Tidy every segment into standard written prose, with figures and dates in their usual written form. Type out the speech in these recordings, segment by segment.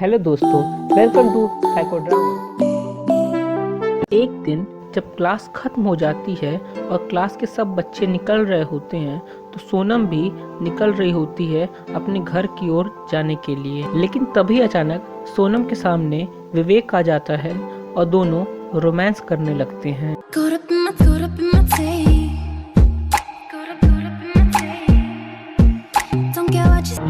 Hello दोस्तों, welcome to psychodrama. एक दिन जब क्लास खत्म हो जाती है और क्लास के सब बच्चे निकल रहे होते हैं तो सोनम भी निकल रही होती है अपने घर की ओर जाने के लिए। लेकिन तभी अचानक सोनम के सामने विवेक आ जाता है और दोनों रोमांस करने लगते हैं।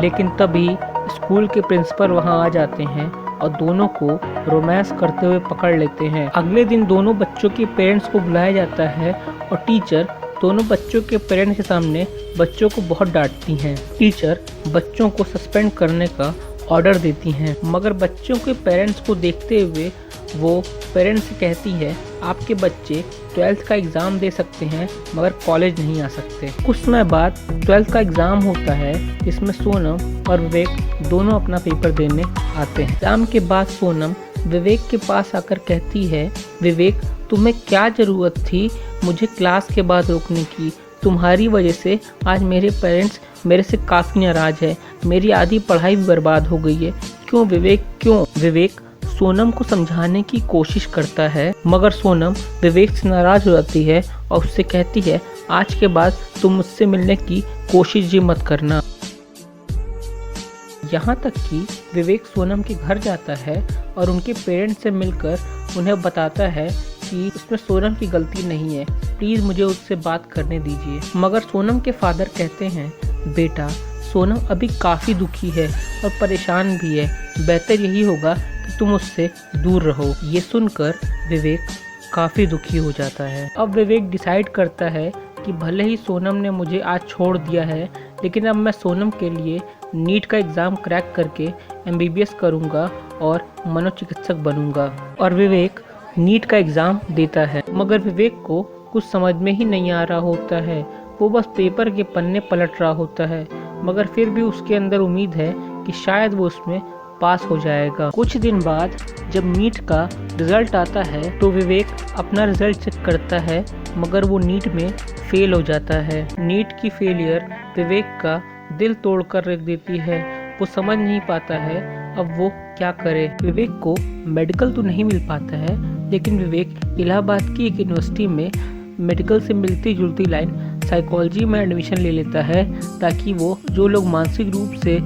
लेकिन तभी स्कूल के प्रिंसिपल वहां आ जाते हैं और दोनों को रोमांस करते हुए पकड़ लेते हैं। अगले दिन दोनों बच्चों के पेरेंट्स को बुलाया जाता है और टीचर दोनों बच्चों के पेरेंट्स के सामने बच्चों को बहुत डांटती हैं। टीचर बच्चों को सस्पेंड करने का ऑर्डर देती हैं, मगर बच्चों के पेरेंट्स को देखते हुए वो पेरेंट्स से कहती है आपके बच्चे 12th का एग्ज़ाम दे सकते हैं मगर कॉलेज नहीं आ सकते। कुछ समय बाद 12th का एग्ज़ाम होता है जिसमें सोनम और विवेक दोनों अपना पेपर देने आते हैं। एग्ज़ाम के बाद सोनम विवेक के पास आकर कहती है, विवेक तुम्हें क्या ज़रूरत थी मुझे क्लास के बाद रोकने की? तुम्हारी वजह से आज मेरे पेरेंट्स मेरे से काफ़ी नाराज़ है, मेरी आधी पढ़ाई भी बर्बाद हो गई है। क्यों विवेक, क्यों? विवेक सोनम को समझाने की कोशिश करता है मगर सोनम विवेक से नाराज हो जाती है और उससे कहती है आज के बाद तुम मुझसे मिलने की कोशिश भी मत करना। यहाँ तक कि विवेक सोनम के घर जाता है और उनके पेरेंट्स से मिलकर उन्हें बताता है कि उसमें सोनम की गलती नहीं है, प्लीज़ मुझे उससे बात करने दीजिए। मगर सोनम के फादर कहते हैं बेटा सोनम अभी काफ़ी दुखी है और परेशान भी है, बेहतर यही होगा कि तुम उससे दूर रहो। ये सुनकर विवेक काफ़ी दुखी हो जाता है। अब विवेक डिसाइड करता है कि भले ही सोनम ने मुझे आज छोड़ दिया है लेकिन अब मैं सोनम के लिए नीट का एग्ज़ाम क्रैक करके MBBS करूँगा और मनोचिकित्सक बनूँगा। और विवेक नीट का एग्ज़ाम देता है मगर विवेक को कुछ समझ में ही नहीं आ रहा होता है। वो बस पेपर के पन्ने पलट रहा होता है मगर फिर भी उसके अंदर उम्मीद है कि शायद वो उसमें पास हो जाएगा। कुछ दिन बाद जब नीट का रिजल्ट आता है तो विवेक अपना रिजल्ट चेक करता है मगर वो नीट में फेल हो जाता है। नीट की फेलियर विवेक का दिल तोड़कर रख देती है। वो समझ नहीं पाता है अब वो क्या करे। विवेक को मेडिकल तो नहीं मिल पाता है लेकिन विवेक इलाहाबाद की एक यूनिवर्सिटी में मेडिकल से मिलती जुलती लाइन साइकोलॉजी में एडमिशन ले लेता है ताकि वो जो लोग मानसिक रूप से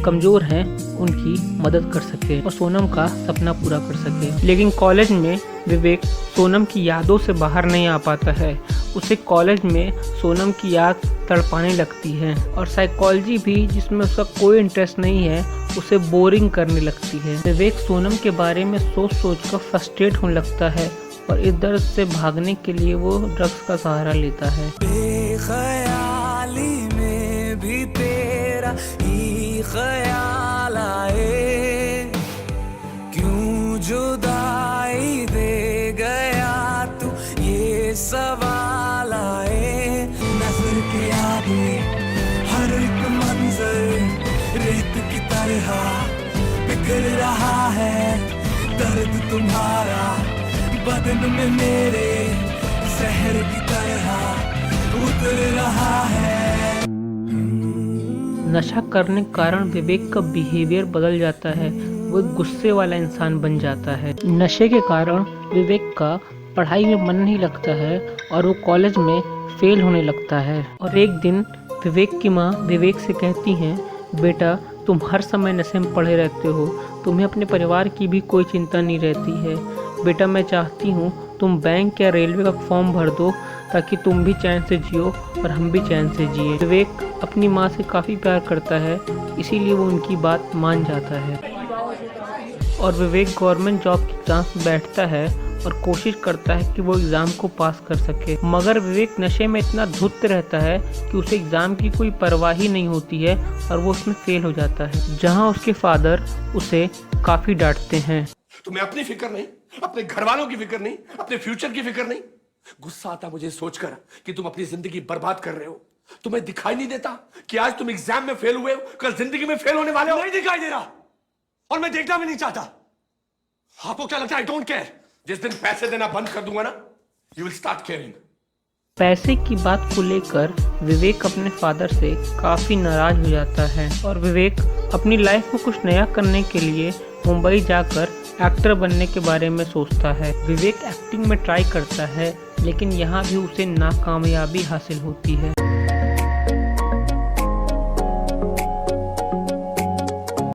कमज़ोर हैं उनकी मदद कर सके और सोनम का सपना पूरा कर सके। लेकिन कॉलेज में विवेक सोनम की यादों से बाहर नहीं आ पाता है। उसे कॉलेज में सोनम की याद तड़पाने लगती है और साइकोलॉजी भी जिसमें उसका कोई इंटरेस्ट नहीं है उसे बोरिंग करने लगती है। विवेक सोनम के बारे में सोच सोच कर फ्रस्ट्रेट होने लगता है और इस दर्द से भागने के लिए वो ड्रग्स का सहारा लेता है। बेख्याली में भी तेरा ही ख्याल आए, क्यों जुदाई दे गया तू ये सवाल आए। नजर के आगे हर एक मंजर रेत की तरह बिखर रहा है, दर्द तुम्हारा बदन में मेरे शहर की तरह उतर रहा है। नशा करने के कारण विवेक का बिहेवियर बदल जाता है, वो एक गुस्से वाला इंसान बन जाता है। नशे के कारण विवेक का पढ़ाई में मन नहीं लगता है और वो कॉलेज में फेल होने लगता है। और एक दिन विवेक की माँ विवेक से कहती हैं बेटा तुम हर समय नशे में पड़े रहते हो, तुम्हें अपने परिवार की भी कोई चिंता नहीं रहती है। बेटा मैं चाहती हूँ तुम बैंक या रेलवे का फॉर्म भर दो ताकि तुम भी चैन से जियो और हम भी चैन से जिए। विवेक अपनी माँ से काफ़ी प्यार करता है इसीलिए वो उनकी बात मान जाता है और विवेक गवर्नमेंट जॉब की एग्ज़ाम में बैठता है और कोशिश करता है कि वो एग्ज़ाम को पास कर सके। मगर विवेक नशे में इतना धुत रहता है कि उसे एग्ज़ाम की कोई परवाह ही नहीं होती है और वो उसमें फेल हो जाता है, जहाँ उसके फादर उसे काफ़ी डांटते हैं। तुम्हें अपनी फिक्र नहीं, अपने घर वालों की फिक्र नहीं, अपने फ्यूचर की फिक्र नहीं। गुस्सा आता मुझे सोचकर कि तुम अपनी जिंदगी बर्बाद कर रहे हो। तुम्हें दिखाई नहीं देता कि आज तुम एग्जाम में फेल हुए हो, कल जिंदगी में फेल होने वाले हो? नहीं दिखाई दे रहा और मैं देखना भी नहीं चाहता। आपको क्या लगता है? I don't care. जिस दिन पैसे देना बंद कर दूंगा ना, यू विल स्टार्ट केयरिंग। पैसे की बात को लेकर विवेक अपने फादर से काफ़ी नाराज हो जाता है और विवेक अपनी लाइफ में कुछ नया करने के लिए मुंबई जाकर एक्टर बनने के बारे में सोचता है। विवेक एक्टिंग में ट्राई करता है लेकिन यहाँ भी उसे नाकामयाबी हासिल होती है।